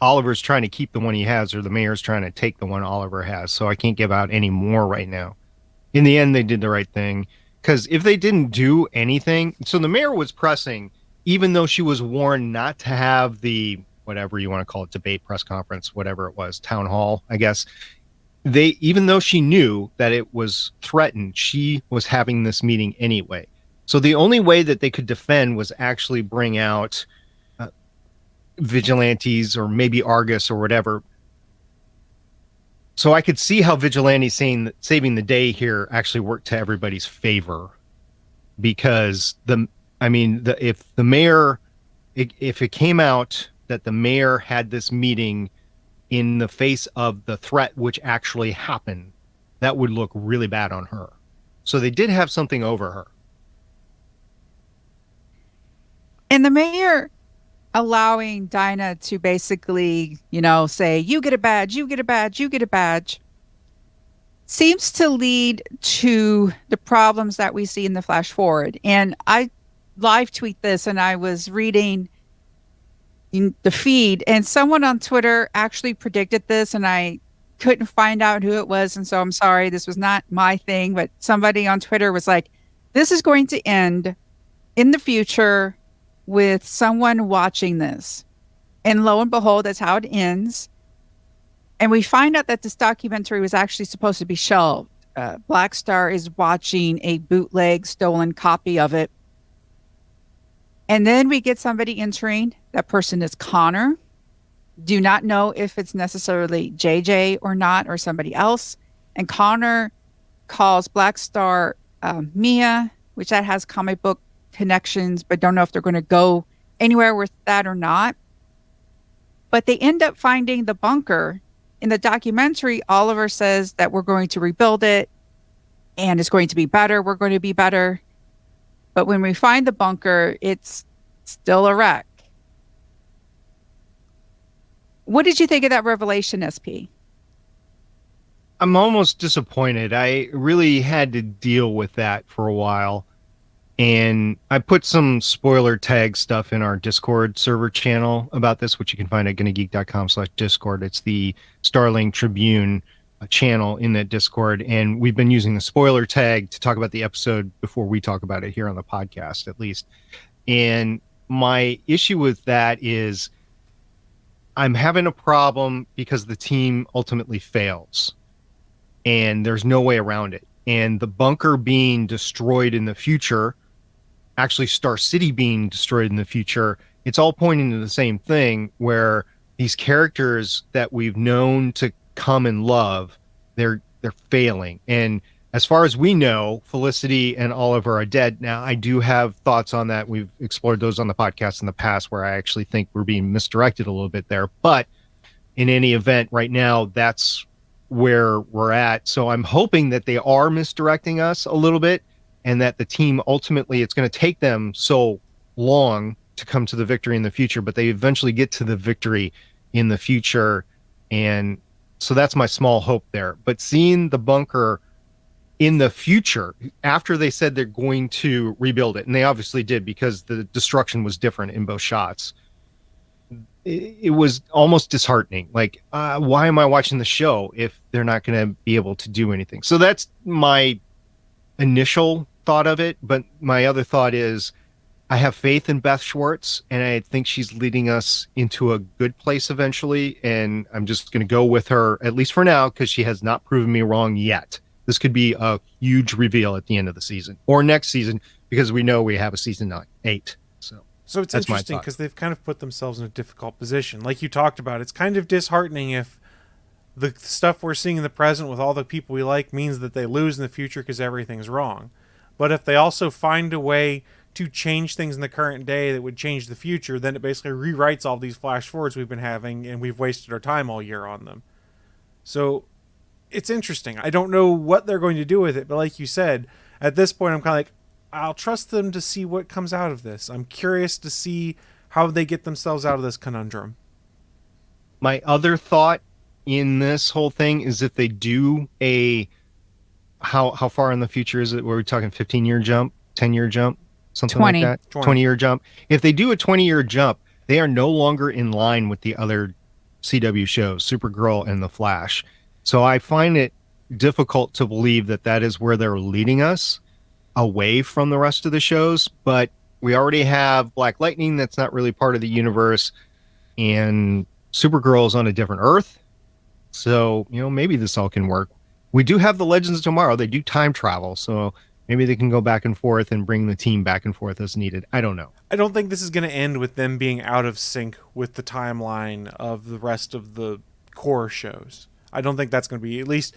Speaker 4: Oliver's trying to keep the one he has, or the mayor's trying to take the one Oliver has, so I can't give out any more right now. In the end, they did the right thing, because if they didn't do anything, so the mayor was pressing, even though she was warned not to have the, whatever you want to call it, debate, press conference, whatever it was, town hall, I guess. Even though she knew that it was threatened, she was having this meeting anyway. So the only way that they could defend was actually bring out vigilantes, or maybe Argus or whatever. So I could see how vigilantes saving the day here actually worked to everybody's favor, because if it came out that the mayor had this meeting in the face of the threat which actually happened, that would look really bad on her. So they did have something over her.
Speaker 6: And the mayor allowing Dinah to basically, say, you get a badge, you get a badge, you get a badge, seems to lead to the problems that we see in the flash forward. And I live tweet this, and I was reading in the feed, and someone on Twitter actually predicted this, and I couldn't find out who it was. And so I'm sorry, this was not my thing, but somebody on Twitter was like, this is going to end in the future with someone watching this. And lo and behold, that's how it ends. And we find out that this documentary was actually supposed to be shelved. Black Star is watching a bootleg, stolen copy of it. And then we get somebody entering. That person is Connor. Do not know if it's necessarily JJ or not, or somebody else. And Connor calls Black Star Mia, which that has comic book connections, but don't know if they're going to go anywhere with that or not. But they end up finding the bunker. In the documentary, Oliver says that we're going to rebuild it and it's going to be better. We're going to be better. But when we find the bunker, it's still a wreck. What did you think of that revelation, SP?
Speaker 4: I'm almost disappointed. I really had to deal with that for a while. And I put some spoiler tag stuff in our Discord server channel about this, which you can find at gonnageek.com/Discord. It's the Starling Tribune channel in that Discord. And we've been using the spoiler tag to talk about the episode before we talk about it here on the podcast, at least. And my issue with that is I'm having a problem because the team ultimately fails. And there's no way around it. And the bunker being destroyed in the future, actually Star City being destroyed in the future, it's all pointing to the same thing, where these characters that we've known to come and love, they're failing. And as far as we know, Felicity and Oliver are dead. Now, I do have thoughts on that. We've explored those on the podcast in the past, where I actually think we're being misdirected a little bit there. But in any event, right now, that's where we're at. So I'm hoping that they are misdirecting us a little bit, and that the team ultimately, it's going to take them so long to come to the victory in the future, but they eventually get to the victory in the future. And so that's my small hope there. But seeing the bunker in the future, after they said they're going to rebuild it, and they obviously did, because the destruction was different in both shots, it was almost disheartening. Like, why am I watching the show if they're not going to be able to do anything? So that's my initial thought of it. But my other thought is, I have faith in Beth Schwartz, and I think she's leading us into a good place eventually. And I'm just going to go with her, at least for now, because she has not proven me wrong yet. This could be a huge reveal at the end of the season or next season, because we know we have a season 8.
Speaker 5: So it's interesting because they've kind of put themselves in a difficult position. Like you talked about, it's kind of disheartening if the stuff we're seeing in the present with all the people we like means that they lose in the future because everything's wrong. But if they also find a way to change things in the current day that would change the future, then it basically rewrites all these flash forwards we've been having, and we've wasted our time all year on them. So it's interesting. I don't know what they're going to do with it, but like you said, at this point I'm kind of like, I'll trust them to see what comes out of this. I'm curious to see how they get themselves out of this conundrum.
Speaker 4: My other thought in this whole thing is, if they do a, how far in the future is it? Were we talking 15-year jump, 10-year jump, something
Speaker 6: 20.
Speaker 4: like that? 20-year jump. If they do a 20-year jump, they are no longer in line with the other CW shows, Supergirl and The Flash. So I find it difficult to believe that that is where they're leading us, away from the rest of the shows. But we already have Black Lightning, that's not really part of the universe, and Supergirl is on a different Earth. So, maybe this all can work. We do have the Legends of Tomorrow. They do time travel, so maybe they can go back and forth and bring the team back and forth as needed. I don't know.
Speaker 5: I don't think this is going to end with them being out of sync with the timeline of the rest of the core shows. I don't think that's going to be, at least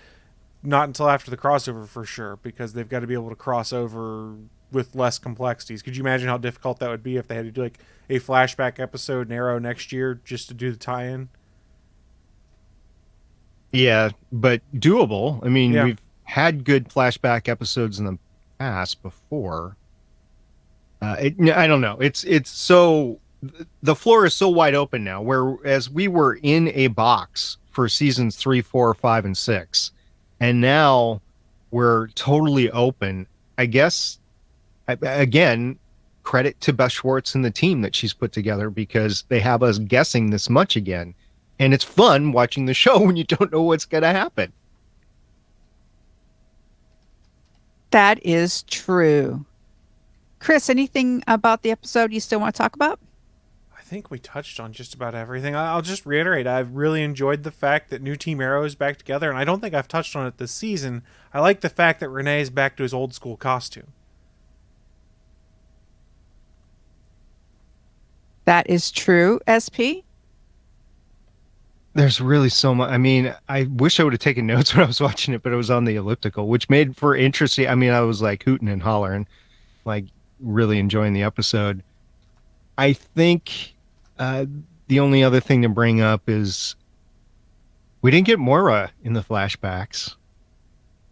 Speaker 5: not until after the crossover for sure, because they've got to be able to cross over with less complexities. Could you imagine how difficult that would be if they had to do like a flashback episode in Arrow next year just to do the tie-in?
Speaker 4: Yeah, but doable. I mean,
Speaker 5: Yeah.
Speaker 4: We've had good flashback episodes in the past before. I don't know. It's so, the floor is so wide open now, whereas we were in a box for seasons 3, 4, 5, and 6. And now we're totally open. I guess, again, credit to Beth Schwartz and the team that she's put together, because they have us guessing this much again. And it's fun watching the show when you don't know what's going to happen.
Speaker 6: That is true. Chris, anything about the episode you still want to talk about?
Speaker 5: I think we touched on just about everything. I'll just reiterate, I've really enjoyed the fact that new Team Arrow is back together, and I don't think I've touched on it this season. I like the fact that Renee is back to his old school costume.
Speaker 6: That is true, SP.
Speaker 4: There's really so much. I mean, I wish I would have taken notes when I was watching it, but it was on the elliptical, which made for interesting. I mean, I was like hooting and hollering, like, really enjoying the episode. I think the only other thing to bring up is we didn't get Moira in the flashbacks.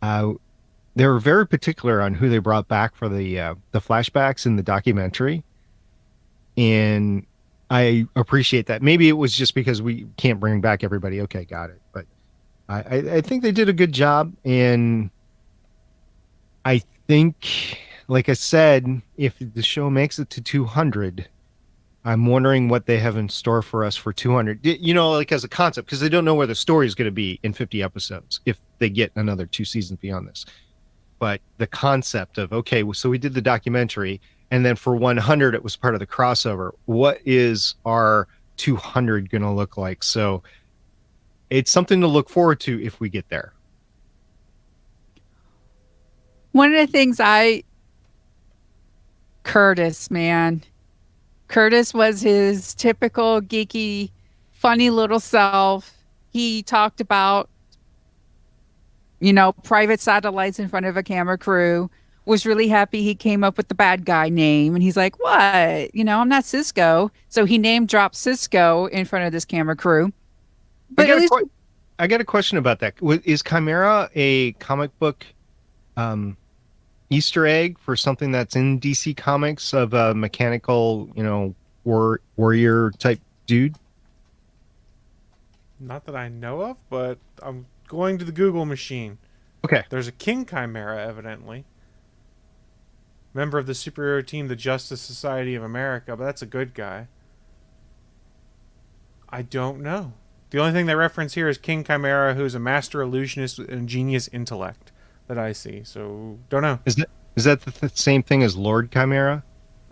Speaker 4: They were very particular on who they brought back for the flashbacks in the documentary, and I appreciate that. Maybe it was just because we can't bring back everybody. Okay, got it. But I think they did a good job, and I think, like I said, if the show makes it to 200, I'm wondering what they have in store for us for 200. You know, like as a concept, because they don't know where the story is going to be in 50 episodes if they get another 2 seasons beyond this. But the concept of, okay, so we did the documentary, and then for 100, it was part of the crossover. What is our 200 going to look like? So it's something to look forward to if we get there.
Speaker 6: One of the things Curtis, man. Curtis was his typical geeky, funny little self. He talked about, private satellites in front of a camera crew, was really happy he came up with the bad guy name. And he's like, what? I'm not Cisco. So he name dropped Cisco in front of this camera crew. But
Speaker 4: I got a question about that. Is Chimera a comic book Easter egg for something that's in DC Comics of a mechanical, warrior type dude?
Speaker 5: Not that I know of, but I'm going to the Google machine.
Speaker 4: Okay.
Speaker 5: There's a King Chimera, evidently. Member of the superhero team, the Justice Society of America, but that's a good guy. I don't know. The only thing they reference here is King Chimera, who's a master illusionist and a genius intellect that I see. So, don't know.
Speaker 4: Is that the same thing as Lord Chimera?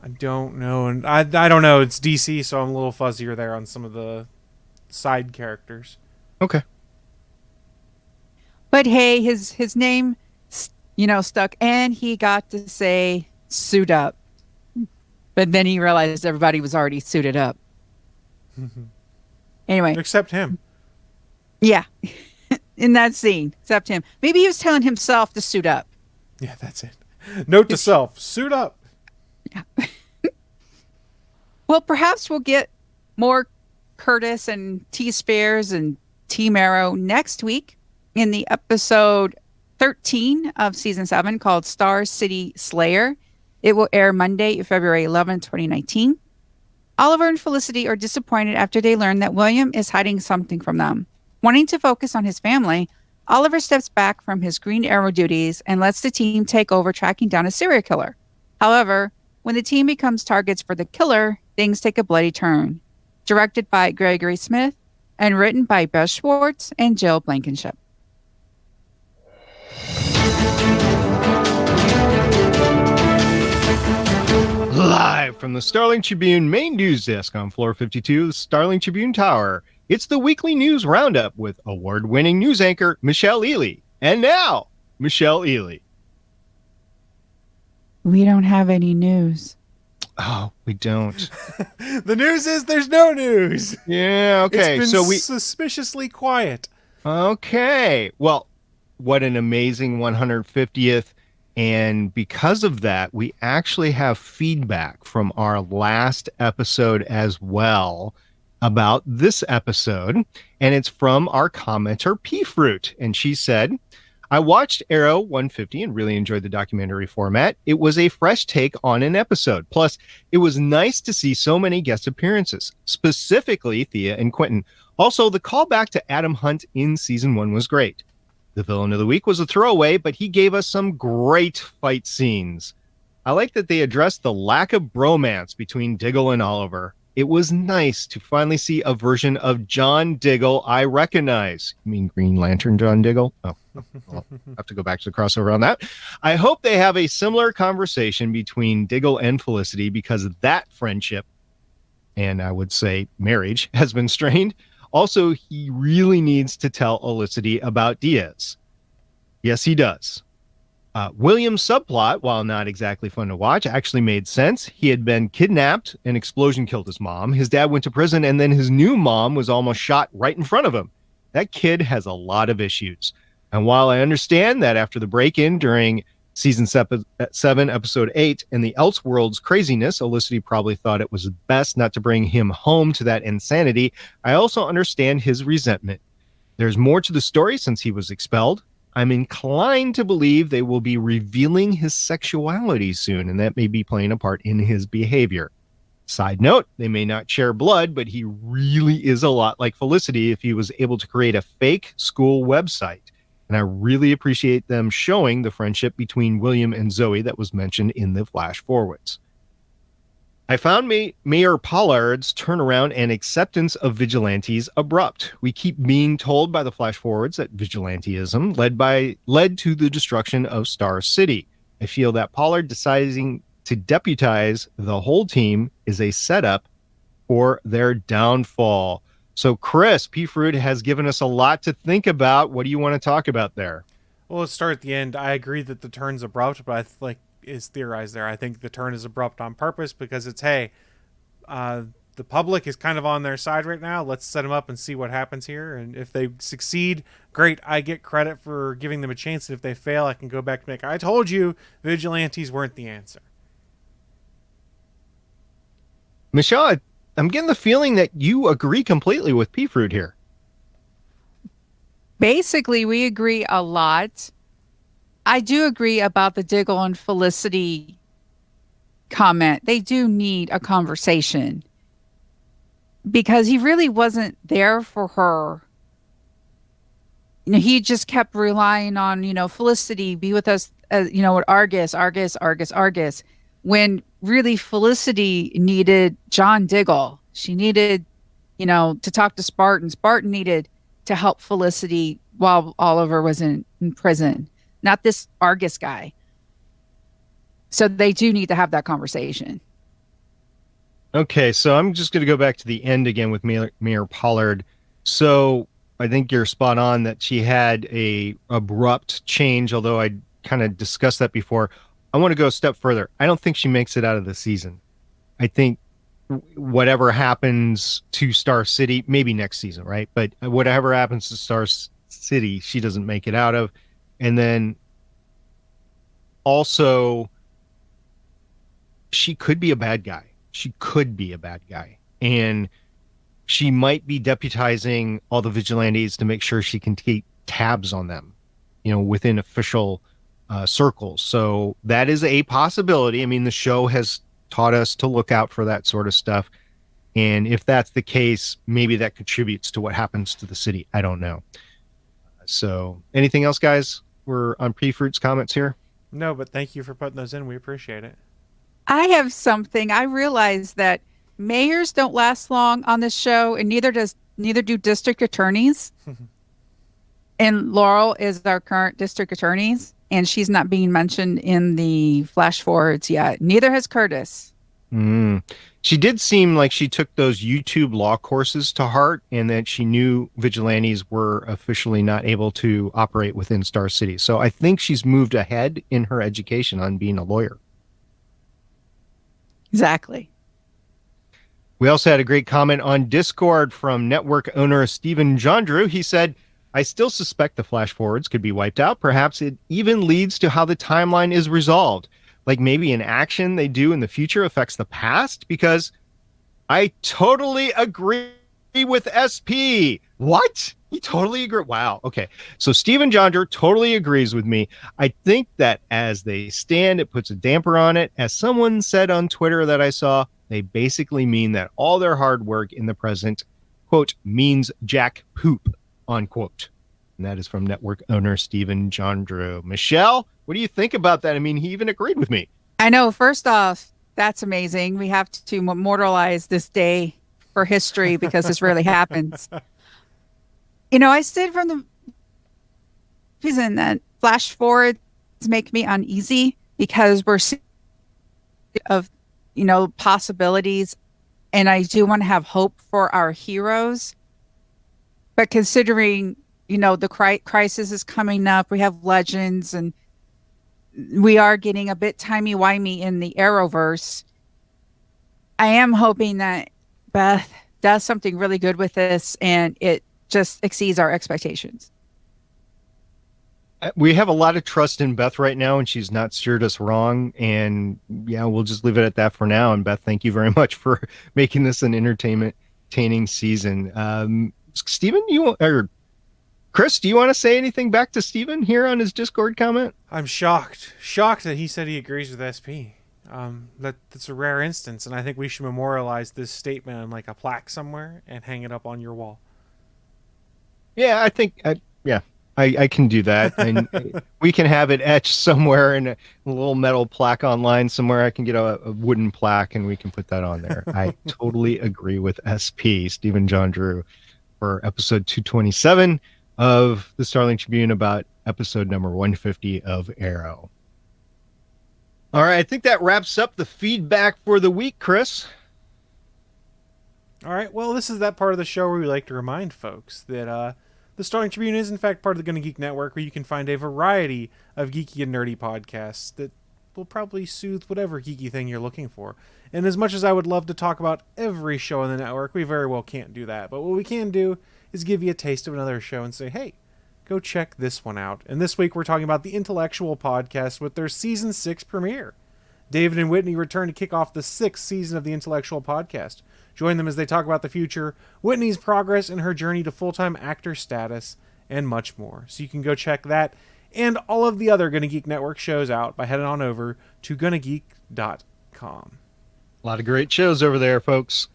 Speaker 5: I don't know. And I don't know. It's DC, so I'm a little fuzzier there on some of the side characters.
Speaker 4: Okay.
Speaker 6: But hey, his name, stuck, and he got to say suit up. But then he realized everybody was already suited up. Anyway.
Speaker 5: Except him.
Speaker 6: Yeah. In that scene, except him. Maybe he was telling himself to suit up.
Speaker 5: Yeah, that's it. Note to self, suit up.
Speaker 6: Yeah. Well, perhaps we'll get more Curtis and T. Spears and Team Arrow next week in the episode 13 of season 7 called Star City Slayer. It will air Monday, February 11, 2019. Oliver and Felicity are disappointed after they learn that William is hiding something from them. Wanting to focus on his family, Oliver steps back from his Green Arrow duties and lets the team take over tracking down a serial killer. However, when the team becomes targets for the killer, things take a bloody turn. Directed by Gregory Smith and written by Beth Schwartz and Jill Blankenship.
Speaker 4: Live from the Starling Tribune main news desk on floor 52 of the Starling Tribune Tower, it's the weekly news roundup with award-winning news anchor Michelle Ely. And now, Michelle Ely.
Speaker 6: We don't have any news.
Speaker 4: Oh, we don't.
Speaker 5: The news is there's no news.
Speaker 4: Yeah, okay.
Speaker 5: It's been
Speaker 4: so we
Speaker 5: suspiciously quiet.
Speaker 4: Okay. Well, what an amazing 150th. And because of that, we actually have feedback from our last episode as well about this episode. And it's from our commenter, P Fruit. And she said, I watched Arrow 150 and really enjoyed the documentary format. It was a fresh take on an episode. Plus, it was nice to see so many guest appearances, specifically Thea and Quentin. Also, the callback to Adam Hunt in season 1 was great. The villain of the week was a throwaway, but he gave us some great fight scenes. I like that they addressed the lack of bromance between Diggle and Oliver. It was nice to finally see a version of John Diggle I recognize. You mean Green Lantern John Diggle? Oh, I'll have to go back to the crossover on that. I hope they have a similar conversation between Diggle and Felicity because that friendship, and I would say marriage, has been strained. Also, he really needs to tell Felicity about Diaz. Yes, he does. William's subplot, while not exactly fun to watch, actually made sense. He had been kidnapped, an explosion killed his mom, his dad went to prison, and then his new mom was almost shot right in front of him. That kid has a lot of issues. And while I understand that after the break-in during Season 7, Episode 8, and the Elseworlds craziness, Olicity probably thought it was best not to bring him home to that insanity. I also understand his resentment. There's more to the story since he was expelled. I'm inclined to believe they will be revealing his sexuality soon, and that may be playing a part in his behavior. Side note, they may not share blood, but he really is a lot like Felicity if he was able to create a fake school website. And I really appreciate them showing the friendship between William and Zoe that was mentioned in the flash forwards. I found Mayor Pollard's turnaround and acceptance of vigilantes abrupt. We keep being told by the flash forwards that vigilantism led to the destruction of Star City. I feel that Pollard deciding to deputize the whole team is a setup for their downfall. So, Chris, P. Fruit has given us a lot to think about. What do you want to talk about there?
Speaker 5: Well, let's start at the end. I agree that the turn's abrupt, but I like is theorized there. I think the turn is abrupt on purpose because it's, hey, the public is kind of on their side right now. Let's set them up and see what happens here. And if they succeed, great. I get credit for giving them a chance. And if they fail, I can go back and make, I told you vigilantes weren't the answer.
Speaker 4: Michelle, I'm getting the feeling that you agree completely with P. Fruit here.
Speaker 6: Basically, we agree a lot. I do agree about the Diggle and Felicity comment. They do need a conversation because he really wasn't there for her. You know, he just kept relying on, Felicity, be with us, at Argus, when really Felicity needed John Diggle. She needed, to talk to Spartan. Spartan needed to help Felicity while Oliver was in prison, not this Argus guy. So they do need to have that conversation.
Speaker 4: Okay, so I'm just going to go back to the end again with Mayor Pollard. So I think you're spot on that she had a abrupt change, although I kind of discussed that before. I want to go a step further. I don't think she makes it out of the season. I think whatever happens to Star City, maybe next season, right? But whatever happens to Star City, she doesn't make it out of. And then also, she could be a bad guy. And she might be deputizing all the vigilantes to make sure she can keep tabs on them, within official circles. So that is a possibility. I mean, the show has taught us to look out for that sort of stuff. And if that's the case, maybe that contributes to what happens to the city. I don't know. So anything else, guys? We're on Pre-Fruit's comments here.
Speaker 5: No, but thank you for putting those in. We appreciate it.
Speaker 6: I have something. I realize that mayors don't last long on this show, and neither do district attorneys. And Laurel is our current district attorney, and she's not being mentioned in the flash forwards yet. Neither has Curtis.
Speaker 4: She did seem like she took those YouTube law courses to heart, and that she knew vigilantes were officially not able to operate within Star City. So I think she's moved ahead in her education on being a lawyer.
Speaker 6: Exactly.
Speaker 4: We also had a great comment on Discord from network owner Stephen Jondrew. He said, I still suspect the flash forwards could be wiped out. Perhaps it even leads to how the timeline is resolved. Like maybe an action they do in the future affects the past, because I totally agree with SP. What? He totally agree. Wow. Okay. So Stephen Jondrew totally agrees with me. I think that as they stand, it puts a damper on it. As someone said on Twitter that I saw, they basically mean that all their hard work in the present, quote, means jack poop, unquote. And that is from network owner Stephen Jondrew. Michelle, what do you think about that? I mean, he even agreed with me.
Speaker 6: I know. First off, that's amazing. We have to immortalize this day for history because this rarely happens. I said from the reason that flash forwards make me uneasy because we're seeing of, possibilities. And I do want to have hope for our heroes. But considering, the crisis is coming up, we have legends, and we are getting a bit timey-wimey in the Arrowverse. I am hoping that Beth does something really good with this and it just exceeds our expectations.
Speaker 4: we have a lot of trust in Beth right now, and she's not steered us wrong. And yeah, we'll just leave it at that for now. And Beth, thank you very much for making this an entertaining season. Steven, or Chris, do you want to say anything back to Steven here on his Discord comment?
Speaker 5: I'm shocked that he said he agrees with SP. That's a rare instance, and I think we should memorialize this statement on like a plaque somewhere and hang it up on your wall.
Speaker 4: Yeah, I think, I can do that. And we can have it etched somewhere in a little metal plaque online somewhere. I can get a wooden plaque and we can put that on there. I totally agree with SP, Stephen John Drew, for episode 227 of the Starling Tribune about episode number 150 of Arrow. All right, I think that wraps up the feedback for the week, Chris.
Speaker 5: All right, well, this is that part of the show where we like to remind folks that the Starling Tribune is, in fact, part of the Gonna Geek Network, where you can find a variety of geeky and nerdy podcasts that will probably soothe whatever geeky thing you're looking for. And as much as I would love to talk about every show in the network, we very well can't do that. But what we can do is give you a taste of another show and say, hey, go check this one out. And this week we're talking about the Intellectual Podcast with their Season 6 premiere. David and Whitney return to kick off the 6th season of the Intellectual Podcast. Join them as they talk about the future, Whitney's progress in her journey to full-time actor status, and much more. So you can go check that and all of the other Gonna Geek Network shows out by heading on over to gonnageek.com.
Speaker 4: A lot of great shows over there, folks.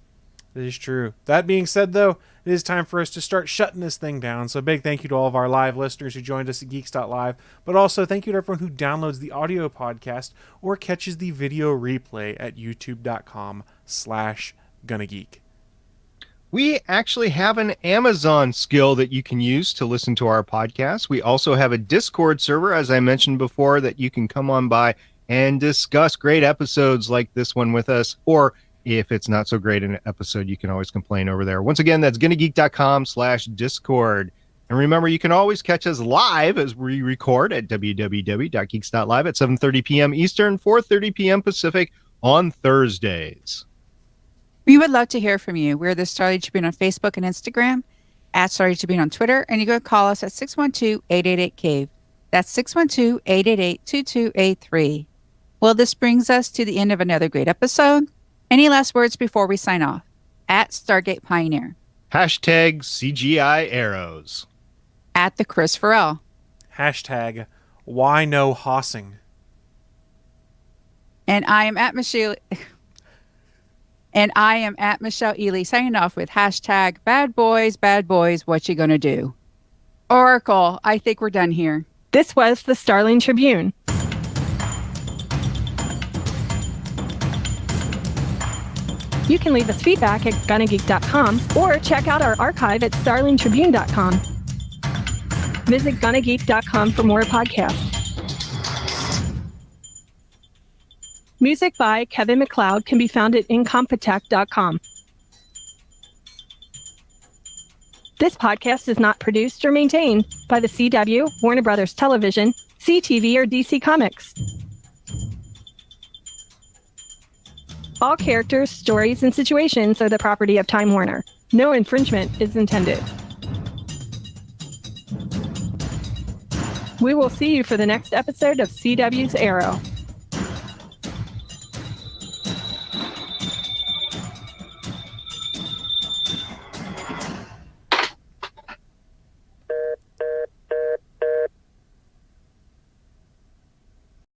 Speaker 5: That is true. That being said, though, it is time for us to start shutting this thing down. So big thank you to all of our live listeners who joined us at Geeks.live, but also thank you to everyone who downloads the audio podcast or catches the video replay at youtube.com/GonnaGeek.
Speaker 4: We actually have an Amazon skill that you can use to listen to our podcast. We also have a Discord server, as I mentioned before, that you can come on by and discuss great episodes like this one with us. Or if it's not so great an episode, you can always complain over there. Once again, that's gonnageek.com/Discord. And remember, you can always catch us live as we record at www.geeks.live at 7:30 p.m. Eastern, 4:30 p.m. Pacific on Thursdays.
Speaker 6: We would love to hear from you. We're the Starling Tribune on Facebook and Instagram, at Starling Tribune on Twitter, and you can call us at 612-888-CAVE. That's 612-888-2283. Well, this brings us to the end of another great episode. Any last words before we sign off? At Stargate Pioneer.
Speaker 4: Hashtag CGI Arrows.
Speaker 6: At the Chris Farrell.
Speaker 5: Hashtag why no hossing.
Speaker 6: And I am at Michelle. And I am at Michelle Ely, signing off with hashtag bad boys, what you gonna do? Oracle, I think we're done here.
Speaker 2: This was the Starling Tribune. You can leave us feedback at gonnageek.com or check out our archive at starlingtribune.com. Visit gonnageek.com for more podcasts. Music by Kevin MacLeod can be found at incompetech.com. This podcast is not produced or maintained by the CW, Warner Brothers Television, CTV, or DC Comics. All characters, stories, and situations are the property of Time Warner. No infringement is intended. We will see you for the next episode of CW's Arrow.